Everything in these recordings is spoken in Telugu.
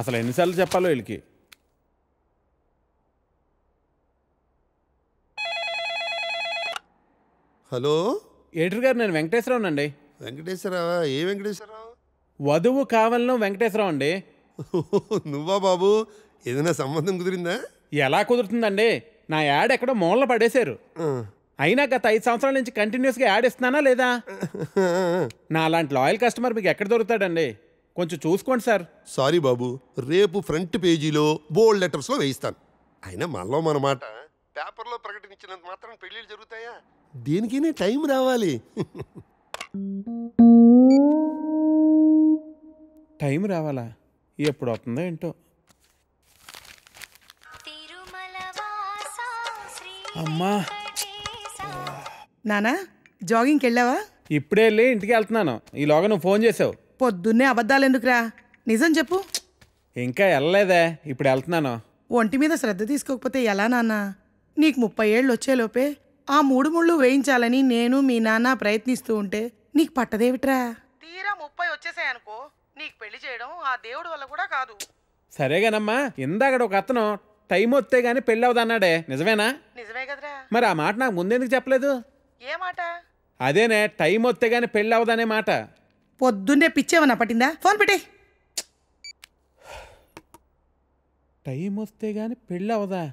అసలు ఎన్నిసార్లు చెప్పాలో వీళ్ళకి. హలో ఎడిటర్ గారు, నేను వెంకటేశ్వరరావు అండి. వెంకటేశ్వరరావా? ఏ వెంకటేశ్వరరావు? వధువు కావాలను వెంకటేశ్వరరావు అండి. నువ్వా బాబు? ఏదైనా సంబంధం కుదిరిందా? ఎలా కుదురుతుందండి? నా యాడ్ ఎక్కడో మూలన పడేశారు. అయినా గత 5 సంవత్సరాల నుంచి కంటిన్యూస్గా యాడ్ ఇస్తున్నానా లేదా? నా అలాంటి లాయల్ కస్టమర్ మీకు ఎక్కడ దొరుకుతాడండి? కొంచెం చూసుకోండి సార్. సారీ బాబు, రేపు ఫ్రంట్ పేజీలో బోల్డ్ లెటర్స్లో వేయిస్తాను. అయినా మనలో మన మాట పేపర్లో ప్రకటించినంత మాత్రం పెళ్ళిళ్ళు జరుగుతాయా? దేనికైనా టైం రావాలి. టైం రావాలా? ఎప్పుడు అవుతుందో ఏంటో. అమ్మా నానా, జాగింగ్కి వెళ్ళావా? ఇప్పుడే వెళ్ళి ఇంటికి వెళ్తున్నాను. ఈలోగా నువ్వు ఫోన్ చేసావు. పొద్దున్నే అబద్ధాలు ఎందుకురా, నిజం చెప్పు. ఇంకా వెళ్ళలేదే, ఇప్పుడు వెళ్తున్నాను. ఒంటి మీద శ్రద్ధ తీసుకోకపోతే ఎలా నాన్నా? నీకు 30 ఏళ్ళు వచ్చేలోపే ఆ 3 ముళ్ళు వేయించాలని నేను మీ నాన్న ప్రయత్నిస్తూ ఉంటే నీకు పట్టదేవిట్రా? తీరా 30 వచ్చేసాయనుకో, నీకు పెళ్లి చేయడం ఆ దేవుడి వల్ల కూడా కాదు. సరేగానమ్మా, ఇందాక ఒక అతను టైం వస్తే గానీ పెళ్ళి అవదన్నాడే, నిజమేనా? నిజమే కదరా. మరి ఆ మాట నాకు ముందెందుకు చెప్పలేదు? ఏ మాట? అదేనే, టైం వస్తే గానీ పెళ్ళి అవదనే మాట. పొద్దున్నే పిచ్చేమన్నా పట్టిందా? ఫోన్ పెట్టే. టైం వస్తే గానీ పెళ్ళి అవదా?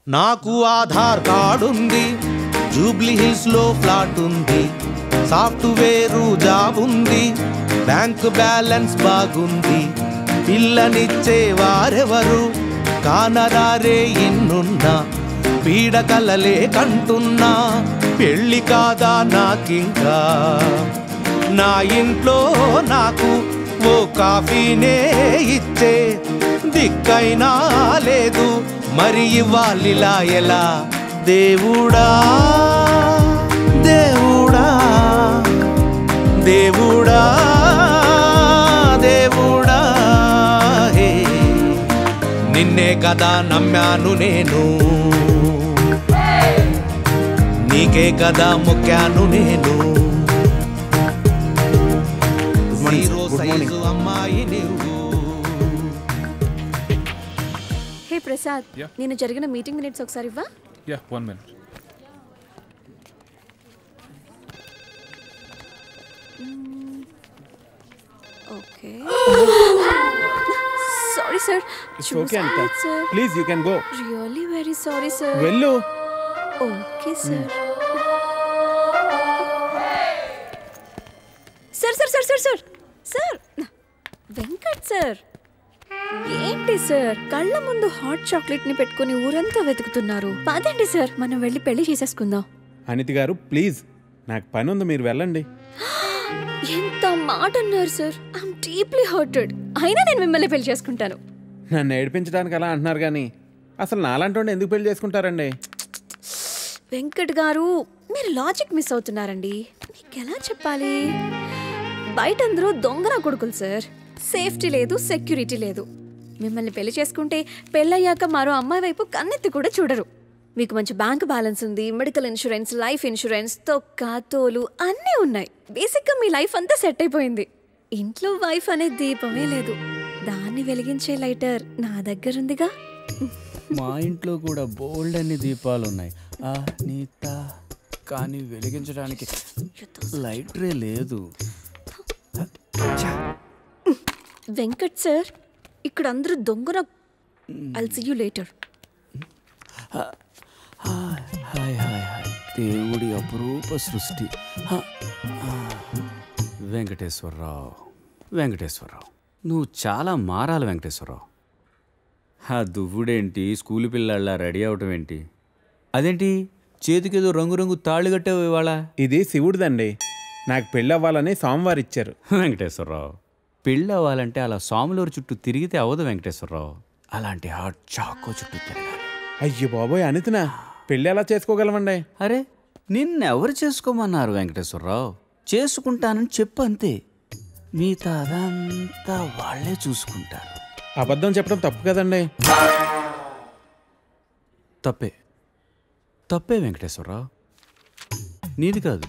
నాకు ఆధార్ కార్డు ఉంది, జూబ్లీ హిల్స్ లో ఫ్లాట్ ఉంది, సాఫ్ట్వేరు జాబ్ ఉంది, బ్యాంక్ బ్యాలెన్స్ బాగుంది, పిల్లనిచ్చే వారెవరు కానరారే ఎన్నున్నా, పీడకలలే కంటున్నా, పెళ్ళి కాదా నాకింకా, నా ఇంట్లో నాకు ఓ కాఫీనే ఇచ్చే దిక్కైనా లేదు, మరి ఇవ్వాలిలా ఎలా? దేవుడా దేవుడా దేవుడా దేవుడా, హే నిన్నే కదా నమ్మాను నేను, నీకే కదా మొక్కాను నేను, సైజు అమ్మాయి నువ్వు. హే ప్రసాద్, నేను జరిగిన మీటింగ్ మినిట్స్ ఒకసారి ఇవ్వా? Yeah, 1 minute. Okay. Sorry sir. It's okay అంట. Please you can go. Really very sorry sir. వెళ్ళు. Okay sir. Sir sir sir sir sir sir Venkat sir, ఏంటి సార్ కళ్ళ ముందు హాట్ చాక్లెట్ ని పెట్టుకుని ఊరంతా వెతుకుతున్నారు? పదండి సార్, మనం వెళ్ళి పెళ్లి చేసేసుకుందాం. అనితి గారు ప్లీజ్, నాకు పని ఉంది, మీరు వెళ్ళండి. ఎంత మాట అన్నారు సార్, ఐఎమ్ డీప్లీ హర్టెడ్. అయినా నేను మిమ్మల్ని పెళ్లి చేసుకుంటాను. నన్ను ఏడిపించడానికి అలా అంటున్నారు కానీ అసలు నాలాంటి ఎందుకు పెళ్లి చేసుకుంటారండి? వెంకట్ గారు, మీరు లాజిక్ మిస్ అవుతున్నారండి. మీకు ఎలా చెప్పాలి? బయట అందరూ దొంగన కొడుకులు సార్. సేఫ్టీ లేదు, సెక్యూరిటీ లేదు. మిమ్మల్ని పెళ్లి చేసుకుంటే పెళ్ళయ్యాక మరో అమ్మాయి వైపు కన్నెత్తి కూడా చూడరు. మీకు మంచి బ్యాంక్ బ్యాలెన్స్ ఉంది, మెడికల్ ఇన్సూరెన్స్, లైఫ్ ఇన్సూరెన్స్, తొక్క తోలు అన్నీ ఉన్నాయి. బేసిక్గా మీ లైఫ్ అంతా సెట్ అయిపోయింది. ఇంట్లో వైఫ్ అనే దీపమే లేదు, దాన్ని వెలిగించే లైటర్ నా దగ్గర ఉందిగా. మా ఇంట్లో కూడా బోల్డ్ అన్ని దీపాలు ఉన్నాయి నీత, కానీ వెలిగించడానికి లైటరే లేదు. వెంకట్ సార్, ఇక్కడ అందరూ దొంగన. I'll see you later. Hi hi hi, దేవుడి అపురూప సృష్టి. వెంకటేశ్వరరావు, వెంకటేశ్వరరావు, నువ్వు చాలా మారాలి వెంకటేశ్వరరావు. ఆ దువ్వుడేంటి, స్కూల్ పిల్లల్లా రెడీ అవటం ఏంటి? అదేంటి చేతికేదో రంగురంగు తాళ్ళు కట్టావు ఇవాళ? ఇది శివుడిదండి, నాకు పెళ్ళి అవ్వాలని స్వామివారు ఇచ్చారు. వెంకటేశ్వరరావు, పెళ్ళి అవ్వాలంటే అలా స్వాములూరు చుట్టూ తిరిగితే అవ్వదు వెంకటేశ్వరరావు, అలాంటి హాట్ చాకో చుట్టూ తిరగాలి. అయ్యో బాబోయ్ అనితినా, పెళ్ళి ఎలా చేసుకోగలమండి? అరే నిన్నెవరు చేసుకోమన్నారు వెంకటేశ్వరరావు? చేసుకుంటానని చెప్పు అంతే, మిగతా అదంతా వాళ్ళే చూసుకుంటారు. అబద్ధం చెప్పడం తప్పు కదండి. తప్పే తప్పే వెంకటేశ్వరరావు, నీది కాదు.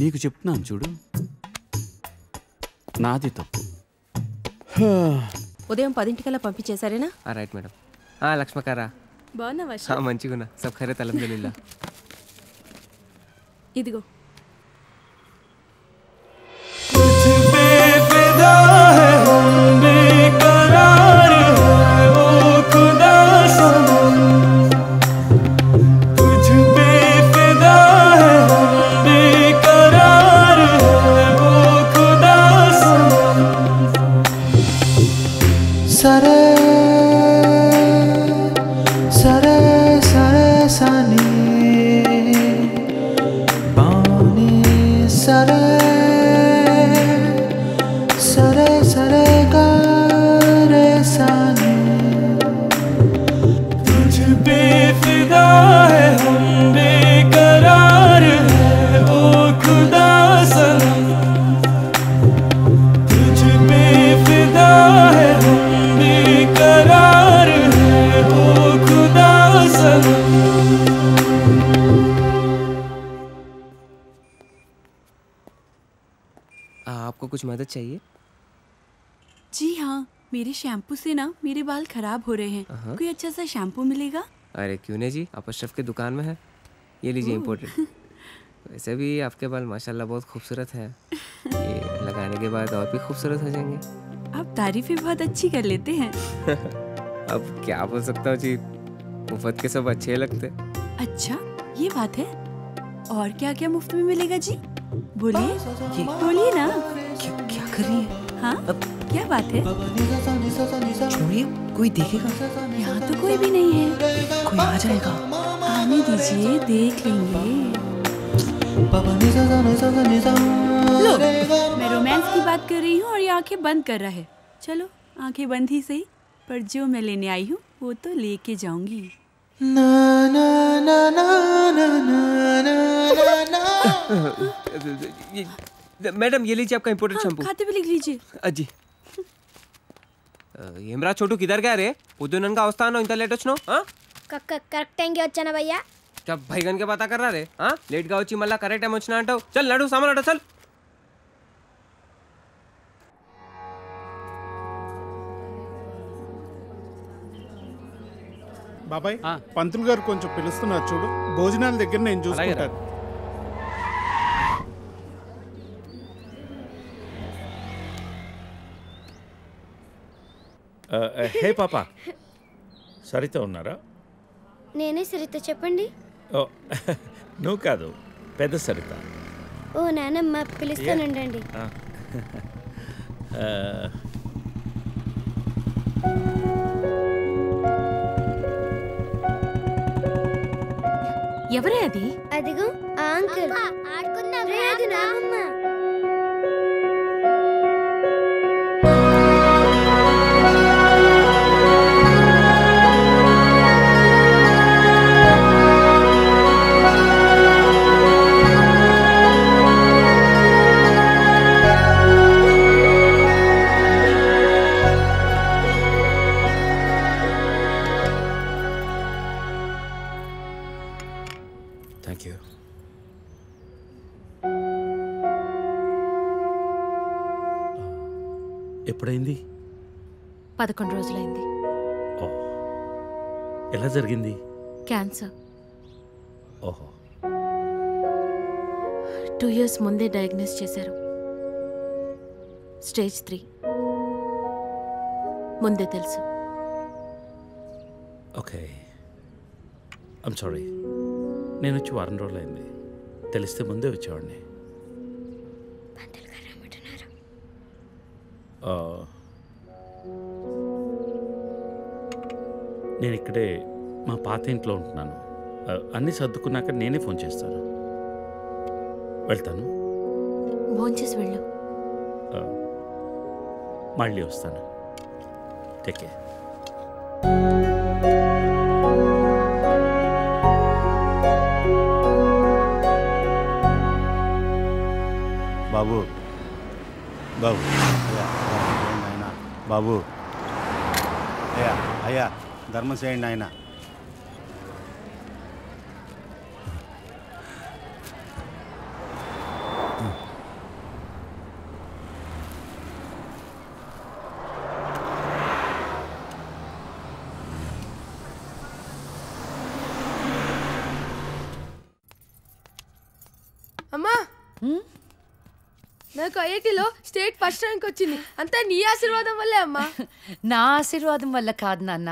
నీకు చెప్తున్నాను చూడు, నాది తప్పు. ఉదయం 10 పంపించేశారేనా? Right madam. లక్ష్మకారా బాగున్నావా? మంచిగున్నా. సబ్ ఖైరత్ అల్హమ్దులిల్లా. ఇదిగో సరే సరే సరే సని బాని సరే సరే సరే గారే సని तुझ पे फिदा है हम बेकरार है ओ खुदा सनम तुझ पे फिदा है हम बेकरार है ओ खुदा सनम. आपको कुछ मदद चाहिए? जी हाँ, मेरे शैम्पू से ना मेरे बाल खराब हो रहे हैं. कोई अच्छा सा शैम्पू मिलेगा? अरे क्यों नहीं जी, आप अशरफ की दुकान में है, ये लीजिए इम्पोर्टेड. वैसे भी आपके बाल माशाल्लाह बहुत खूबसूरत है. ये लगाने के बाद और भी खूबसूरत हो जाएंगे. आप तारीफें बहुत अच्छी कर लेते हैं. अब क्या बोल सकता हूँ जी, मुफ्त के सब अच्छे लगते. अच्छा, ये बात है. और क्या क्या मुफ्त में मिलेगा जी? बोलिए बोलिए ना. क्या कर रही है? हाँ, क्या बात है? छोड़िए, कोई देखेगा. यहाँ तो कोई भी नहीं है. कोई आ जाएगा. आने दीजिए, देख लेंगे. लो, मैं रोमांस की बात कर रही हूँ और ये आंखें बंद कर रहा है. चलो, आंखें बंद ही सही, पर जो मैं लेने आई हूँ वो तो लेके जाऊंगी. ना ना ना ना ना ना ना ना. मैडम ये लीजिए आपका इम्पोर्टेड शैम्पू. खाते भी लिख लीजिए. అజ్జి ఏమ్రా చోటు కిదర్ గా రే పొద్దుననగా వస్తాను ఇంత లేట్ వచ్చినావు. కరెక్ట్ టైంకి వచ్చానా భయ్యా? क्या भैगन के बात कर रहा रे? लेट గా వచ్చి మళ్ళా కరెక్ట్ టైం వచ్చినా అంటావు. చల్ నడు సామాన్ అడు చల్. బాబాయ్ పంతులు గారు కొంచెం పిలుస్తున్నారు చూడు. భోజనాల దగ్గర నేను చూసుకుంటాను. హే పాప, సరిత ఉన్నారా? నేనే సరిత, చెప్పండి. ఓ నువ్వు కాదు, పెద్ద సరిత. ఓ నానమ్మ, పిలుస్తానండి. ఎవరే అది? అదిగో ఆ అంకుల్. రే, అది నానమ్మ. Thank you. ఎప్పుడైంది? 11 రోజులైంది. ఓ, ఎలా జరిగింది? క్యాన్సర్. ఓహో. 2 years ముందే డయాగ్నోస్ చేశారు. స్టేజ్ 3. ముందే తెలుసు. Okay, I'm sorry. నేను వచ్చి వారం రోజులైంది. తెలిస్తే ముందే వచ్చేవాడిని. నేను ఇక్కడే మా పాత ఇంట్లో ఉంటున్నాను. అన్నీ సర్దుకున్నాక నేనే ఫోన్ చేస్తాను. వెళ్తాను. భోంచేసి వెళ్ళు. మళ్ళీ వస్తాను. Take care. బాబు బాబు ఆయన బాబు, అయ్యా అయ్యా ధర్మం చేయండి ఆయన. అమ్మా నాకు ఐఐటీలో స్టేట్ ఫస్ట్ ర్యాంక్ వచ్చింది అంతా నీ ఆశీర్వాదం వల్లే అమ్మా. నా ఆశీర్వాదం వల్ల కాదు నాన్న,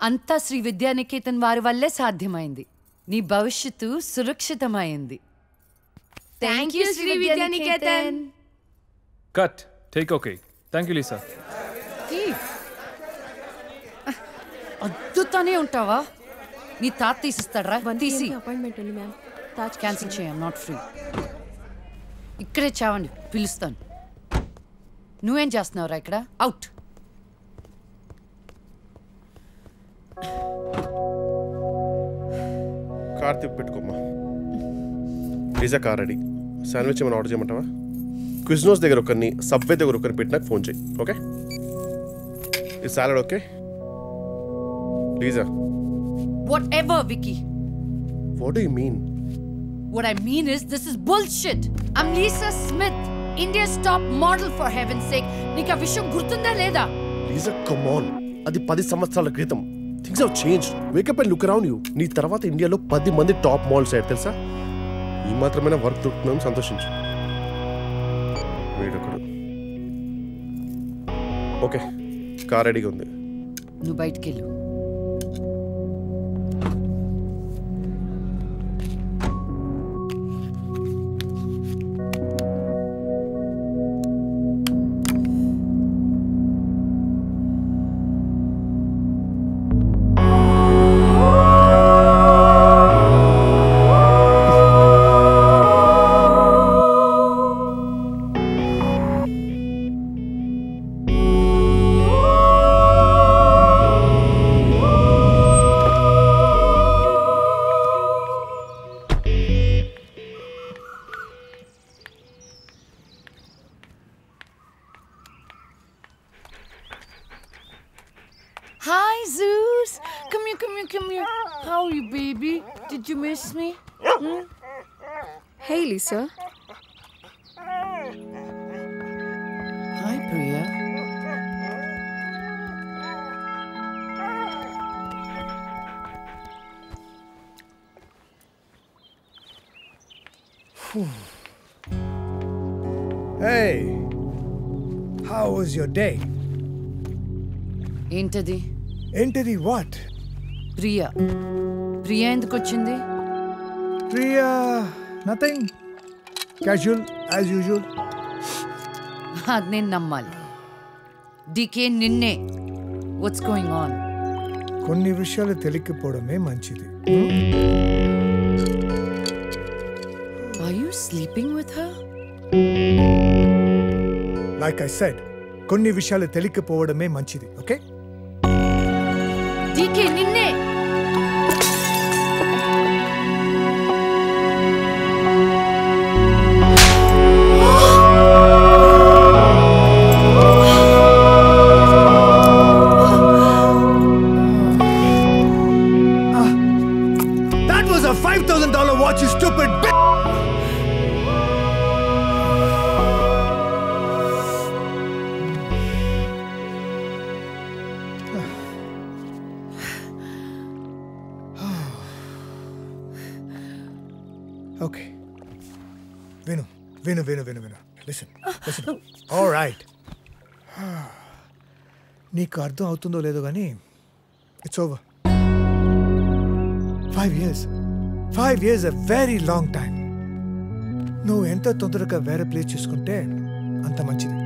అంతా శ్రీ విద్యానికేతన్ వారి వల్లే సాధ్యమైంది. నీ భవిష్యత్తు సురక్షితమైంది. Thank you Shri Vidyanikethan. Cut take okay. Thank you Lisa. అద్దుతానే ఉంటావా? నీ తాత తీసిస్తాడరా? తీసి అపాయింట్మెంట్ ఉంది మ్యామ్. తాజ్ క్యాన్సిల్ చేయం, నాట్ ఫ్రీ. ఇక్కడే చావండి, పిలుస్తాను. నువ్వేం చేస్తున్నావురా ఇక్కడ? అవుట్. కార్ తిప్పి పెట్టుకోమ్మా. Pizza car ready. శాండ్విచ్ ఏమైనా ఆర్డర్ చేయమంటావా? క్విజ్నోస్ దగ్గర ఒకరిని, సబ్వే దగ్గర ఒకరిని పెట్టి నాకు ఫోన్ చేయి. ఓకే? ఈ salad okay? Pizza. Whatever, Vicky. What do you mean? What I mean is, this is bullshit. I'm Lisa Smith, India's top model, for heaven's sake. Nika visham gurtunda leda? Lisa, come on. అది 10 సంవత్సరాల క్రితం. Things have changed. Wake up and look around you. నీ తర్వాత ఇండియాలో 10 మంది టాప్ మోడల్స్ అయ్యారు తెలుసా? ఈ మాత్రమైనా వర్క్ దొరుకుతున్నాం, సంతోషించు. వీడొకడు. ఓకే, కార్ రెడీగా ఉంది. నువ్వు బయటికి వెళ్ళు. Hi, Zeus. Come here, come here, come here. How are you, baby? Did you miss me? Hey, Lisa. Hi, Priya. Hey, how was your day? ఏంటది? ఏంటది what? ప్రియా. ప్రియా ఎందుకు వచ్చింది? Priya, nothing. Casual, as usual. అది నేను నమ్మాలి. డీకే నిన్నే. What's going on? కొన్ని విషయాలు తెలియకపోవడమే మంచిది. Are you sleeping with her? Like I said, కొన్ని విషయాలు తెలియకపోవడమే మంచిది, okay? డీకే నిన్నే. That was a $5,000 watch, you stupid bitch! Okay. Vinu. Listen. All right. నీకు అర్థం అవుతుందో లేదో కానీ it's over. 5 years. 5 years a very long time. నువ్వు ఎంత తొందరగా వేరే ప్లేస్ చూసుకుంటే అంత మంచిది.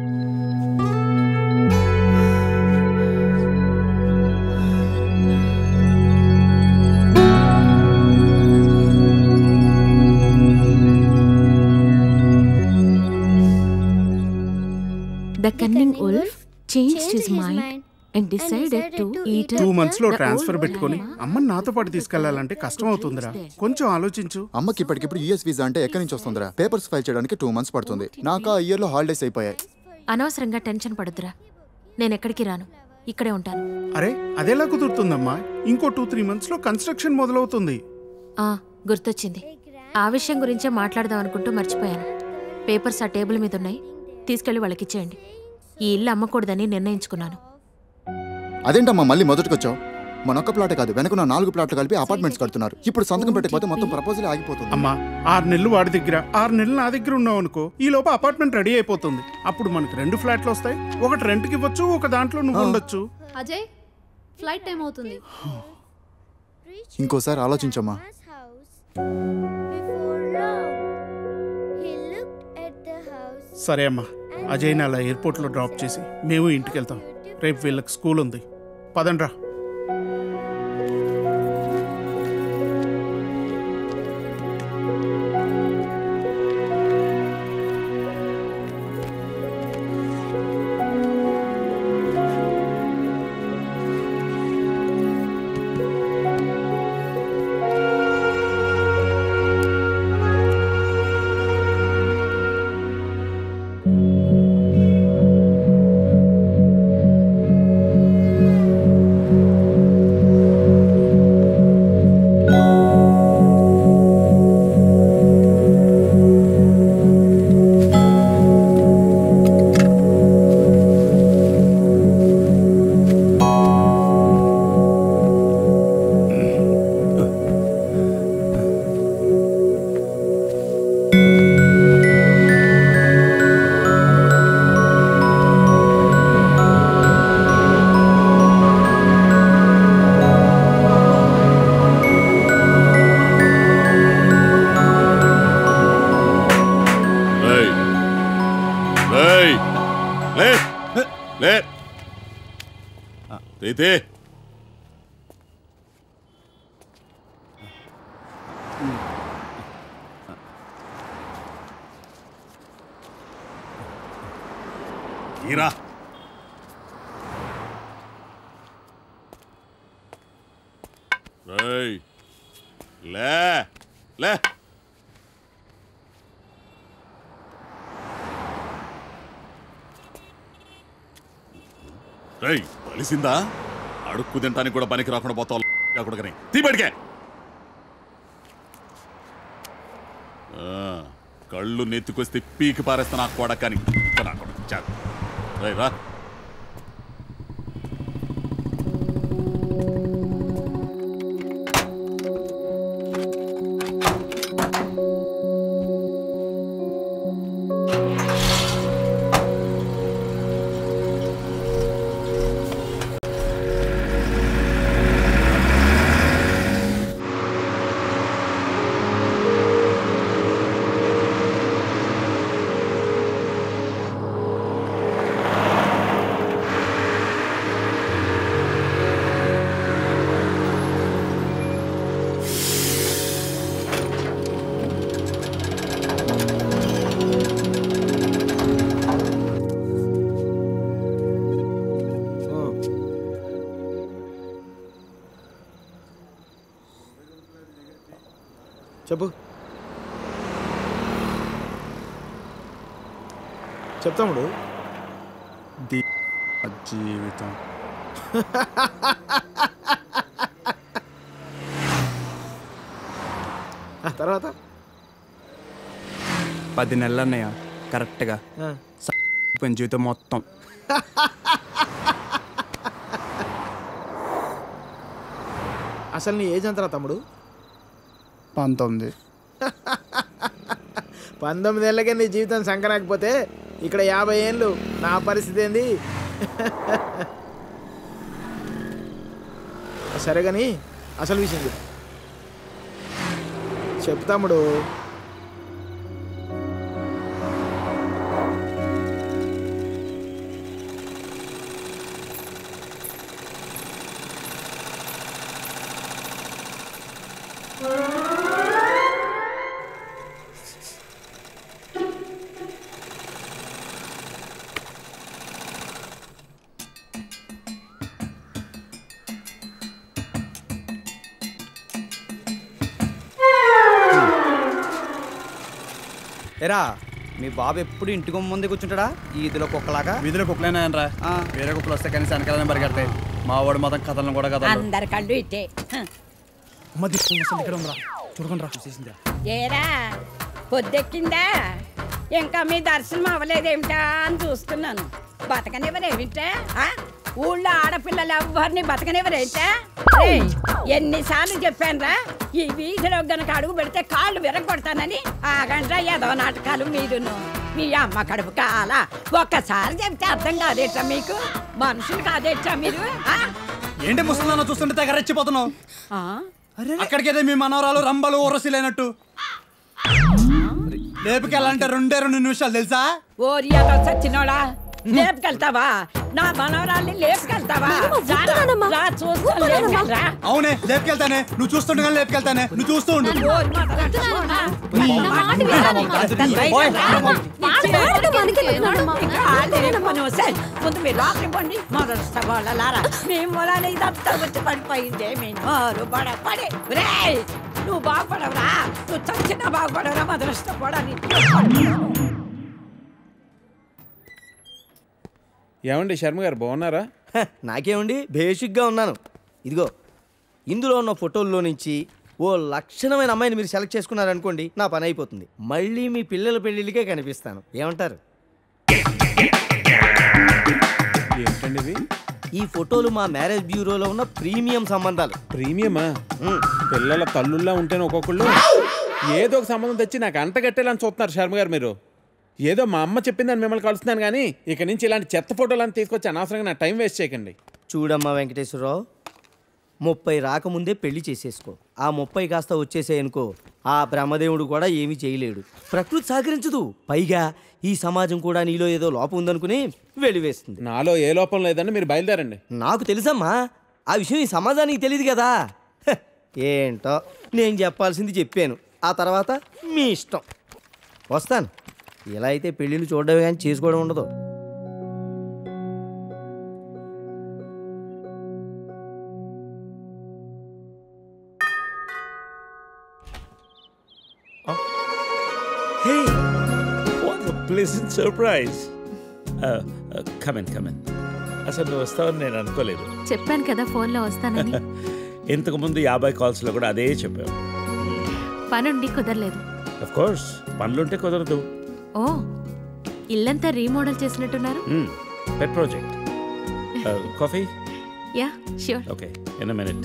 The cunning wolf changed his mind and decided to eat 2 months లో ట్రాన్స్ఫర్ పెట్టుకొని అమ్మని నాతో పాటు తీసుకెళ్లాలంటే కష్టం అవుతుందిరా. కొంచెం ఆలోచించు. అమ్మకి ఇప్పటికిప్పుడు యూఎస్ వీసా అంటే ఎక్కడి నుంచి వస్తుందిరా? పేపర్స్ ఫైల్ చేయడానికి 2 months పడుతుంది. నాకు ఆ ఇయర్ లో హాలిడేస్ అయిపోయాయి. అనవసరంగా టెన్షన్ పడొద్దురా. నేను ఎక్కడికి రాను, ఇక్కడే ఉంటాను. అరే అదెలా కుదురుతుందమ్మా? ఇంకో 2-3 months లో కన్స్ట్రక్షన్ మొదలవుతుంది. గుర్తొచ్చింది. ఆ విషయం గురించే మాట్లాడదాం అనుకుంటూ మర్చిపోయాను. పేపర్స్ ఆ టేబుల్ మీద ఉన్నాయి, తీసుకెళ్లి వాళ్ళకి ఇచ్చేయండి. ఈ ఇల్లు అమ్మకూడదని నిర్ణయించుకున్నాను. అదేంటమ్మా మళ్ళీ మొదటికొచ్చావు? మనొక్క ప్లాట్ కాదు, వెనక 4 ప్లాట్లు కలిపి అపార్ట్మెంట్స్ కడుతున్నారు. ఇప్పుడు సంతకం పెట్టకపోతే మొత్తం ప్రపోజల్ ఆగిపోతుంది. అమ్మా 6 నెలలు వాడి దగ్గర 6 నెలలు నా దగ్గర ఉన్నావు అనుకో, ఈ లోపు అపార్ట్మెంట్ రెడీ అయిపోతుంది. అప్పుడు మనకి 2 ఫ్లాట్లు వస్తాయి. ఒకటి రెంట్కి ఇవ్వచ్చు, ఒక దాంట్లో నువ్వు ఉండొచ్చు. అజయ్ ఫ్లైట్ టైం అవుతుంది. ఇంకోసారి ఆలోచించమ్మా. సరే అమ్మా, అజయ్ని అలా ఎయిర్పోర్ట్లో డ్రాప్ చేసి మేము ఇంటికి వెళ్తాం. రేపు వీళ్ళకి స్కూల్ ఉంది. పదండ్రా. కలిసిందా? అడుక్కు తింటానికి కూడా పనికి రాకుండా పోతావు. తీబడికే కళ్ళు నెత్తుకొస్తే పీకి పారేస్తా నాకు కూడా. కానీ రా చెప్పు. చెప్తాముడు జీవితం తర్వాత 10 నెలలు అన్నయ్య కరెక్ట్గా జీవితం మొత్తం. అసలు నీ ఏజ్ ఎంతరా తమ్ముడు? 19. 19 ఏళ్ళకే నీ జీవితం సంకరాకపోతే ఇక్కడ 50 ఏళ్ళు నా పరిస్థితి ఏంది? సరే కానీ అసలు విషయం చెప్పు తమ్ముడు. ఎరా మీ బాబు ఎప్పుడు ఇంటికి ముందే కూర్చుంటాడా? ఈదిలో కుక్కలాగా. వీధిలో కుక్కలేనా? వేరే కుక్కలు వస్తే కనీసం వెనకాలనే పరిగెడతాయి. మా వాడు మొత్తం కథలను కూడా కథ అందరి కళ్ళు ఇట్టే. ఇక్కడ ఉందా చూడకుండా చూసేసిందా? ఏరా పొద్దెక్కిందా? ఇంకా మీ దర్శనం అవ్వలేదేమిటా అని చూస్తున్నాను. బతకనివ్వరేమిటా? ఊళ్ళో ఆడపిల్లలు ఎవ్వరిని బతకనివ్వరైతే ఎన్నిసార్లు చెప్పానురా ఈ వీధిలో గనక అడుగు పెడితే కాళ్ళు విరగొడతానని ఆగండ్రా ఏదో నాటకాలు మీరును మీ అమ్మ కడుపు కాలా ఒక్కసారి చెప్తే అర్థం కాదేట్రా మీకు మనుషులు కాదేట్రా మీరు ఏంటి ముసలిదాన్ని చూస్తుంటే తెగ రెచ్చిపోతున్నావు అక్కడికైతే మీ మనవరాలు రంబలు ఊరసిలేనట్టు లేపుకెళ్ళాలంటే 2 నిమిషాలు తెలుసా ఓరియాతో సచ్చినోడా లేపుకెళ్తావా నా మనవరాల్ని లేపుకెళ్తావా అవునే లేపుకెళ్తానే నువ్వు చూస్తుండగా లేపుకెళ్తానే నువ్వు చూస్తూ ఉండు ముందు మీరు లోపలి పండి మొదలుస్తారా మీ మూలాన్ని ఇదంతా వచ్చి పడిపోయిందే మీ నోరు పడి నువ్వు బాగుపడవరా నువ్వు చచ్చినా బాగుపడవరా మొదలుస్తాని ఏమండి శర్మ గారు బాగున్నారా? నాకేమండి బేసిక్గా ఉన్నాను. ఇదిగో ఇందులో ఉన్న ఫోటోల్లో నుంచి ఓ లక్షణమైన అమ్మాయిని మీరు సెలెక్ట్ చేసుకున్నారనుకోండి నా పని అయిపోతుంది. మళ్ళీ మీ పిల్లల పెళ్ళిళ్ళకే కనిపిస్తాను. ఏమంటారు? ఏంటండి ఈ ఫోటోలు మా మ్యారేజ్ బ్యూరోలో ఉన్న ప్రీమియం సంబంధాలు. ప్రీమియమా? పిల్లల తల్లుల్లా ఉంటేనే ఒక్కొక్కళ్ళు ఏదో ఒక సంబంధం తెచ్చి నాకు అంటగట్టేలని చూస్తున్నారు శర్మ గారు మీరు. ఏదో మా అమ్మ చెప్పిందని మిమ్మల్ని కలుస్తున్నాను కానీ ఇక నుంచి ఇలాంటి చెత్త ఫోటోలను తీసుకొచ్చి అనవసరంగా నా టైం వేస్ట్ చేయకండి. చూడమ్మా వెంకటేశ్వరరావు, 30 రాకముందే పెళ్లి చేసేసుకో. ఆ 30 కాస్త వచ్చేసేయనుకో ఆ బ్రహ్మదేవుడు కూడా ఏమీ చేయలేడు. ప్రకృతి సహకరించదు. పైగా ఈ సమాజం కూడా నీలో ఏదో లోపం ఉందనుకుని వెలివేస్తుంది. నాలో ఏ లోపం లేదని మీరు బయలుదేరండి. నాకు తెలుసమ్మా, ఆ విషయం ఈ సమాజానికి తెలియదు కదా. ఏంటో నేను చెప్పాల్సింది చెప్పాను, ఆ తర్వాత మీ ఇష్టం. వస్తాను. ఇలా అయితే పెళ్ళిళ్ళు చూడడమే కానీ చేసుకోవడం ఉండదు. Hey, what a pleasant surprise. Come in. అసలు నువ్వు వస్తావని నేను అనుకోలేదు. చెప్పాను కదా ఫోన్లో వస్తానని. ఇంతకుముందు 50 కాల్స్లో కూడా అదే చెప్పావు. పనుండి కుదరలేదు. ఆఫ్ కోర్స్ పనులుంటే కుదరదు. ఓ, ఇల్లంతా రీమోడల్ చేసినట్టున్నారు. పెట్ project. Coffee? Yeah sure. Okay, in a minute.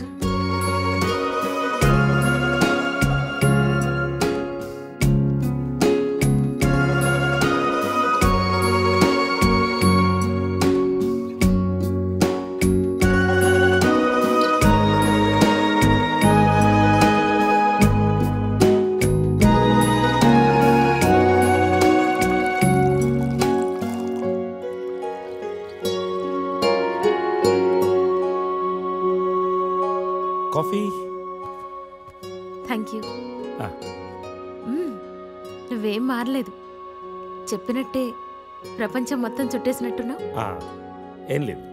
Coffee? Thank you. నువ్వేం మారలేదు. చెప్పినట్టే ప్రపంచం మొత్తం చుట్టేసినట్టున్నావు. ఏం లేదు,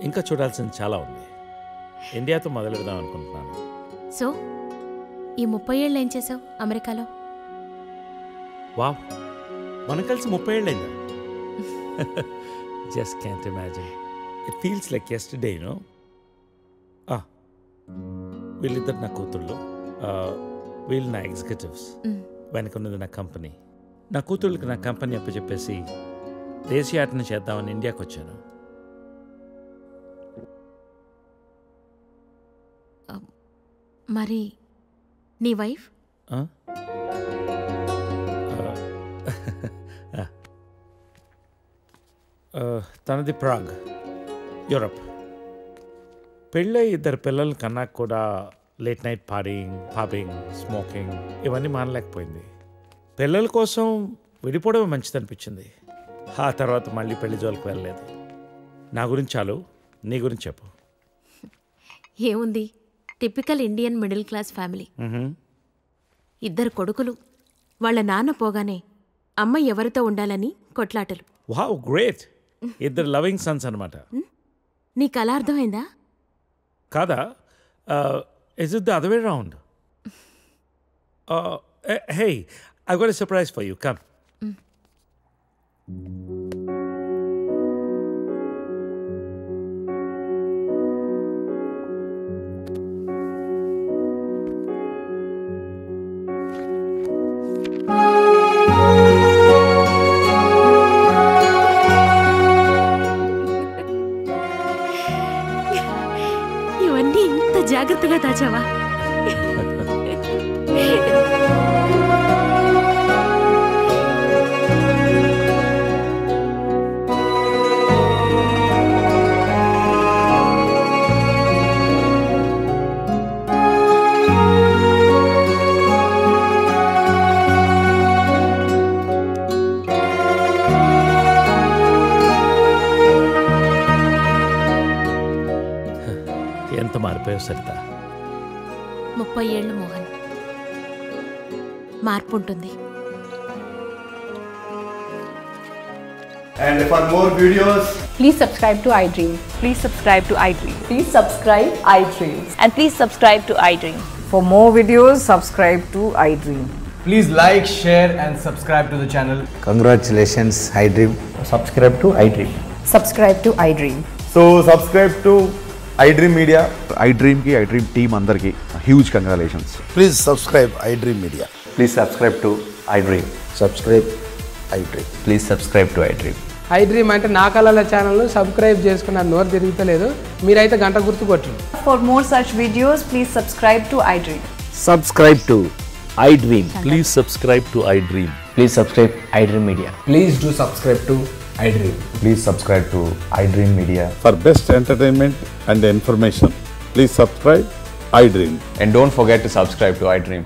ఇంకా చూడాల్సింది చాలా ఉంది. ఇండియాతో మొదలు పెడదాం అనుకుంటున్నాను. సో ఈ 30 ఏళ్ళు ఏం చేసావు అమెరికాలో? వావ్, మనం కలిసి 30 ఏళ్ళైందా? Just can't imagine. It feels like yesterday, you know. వీళ్ళిద్దరు నా కూతుళ్ళు, వీళ్ళు నా ఎగ్జిక్యూటివ్స్, వెనకున్నది నా కంపెనీ. నా కూతుళ్ళకి నా కంపెనీ అప్పచెప్పేసి దేశీయాటన చేద్దామని ఇండియాకి వచ్చాను. మరి నీ వైఫ్? తనది ప్రాగ్, యూరప్. పెళ్ళై 2 పిల్లలు కన్నా కూడా late night partying, pubbing, smoking ఇవన్నీ మానలేకపోయింది. పిల్లల కోసం విడిపోవడం మంచిది అనిపించింది. ఆ తర్వాత మళ్ళీ పెళ్లి జోలికి వెళ్ళలేదు. నా గురించి చాలు, నీ గురించి చెప్పు. ఏముంది, typical Indian middle class family. 2 కొడుకులు. వాళ్ళ నాన్న పోగానే అమ్మ ఎవరితో ఉండాలని కొట్లాటలు. Wow, great. 2 లవింగ్ సన్స్ అన్నమాట. నీకు అలా అర్థమైందా? కాదా? Is it the other way round? Hey, I got a surprise for you. Come. ఆజావా ఎంత మారిపోయావు సరిత. 30 ఏళ్ళు మోహన్. మార్పు ఉంటుంది. And for more videos, please subscribe to iDream. Please subscribe to iDream. Please subscribe iDream. And please subscribe to iDream. For more videos, subscribe to iDream. please like, share and subscribe to the channel. Congratulations, iDream. Subscribe to iDream. Subscribe to iDream. So subscribe to iDream Media. iDream ki iDream team andarki huge congratulations. Please subscribe iDream Media. Please subscribe to iDream. Subscribe iDream. Please subscribe to iDream. iDream అంటే నా కళల ఛానల్ సబ్స్క్రైబ్ చేసుకున్న నోరు తిరుగుతలేదు. మీరైతే గంట గుర్తు కొట్టండి. For more such videos, please subscribe to iDream. Subscribe to iDream. Please subscribe to iDream. Please subscribe iDream Media. Please do subscribe to iDream. Please subscribe to iDream Media. For best entertainment and information, please subscribe iDream. And don't forget to subscribe to iDream.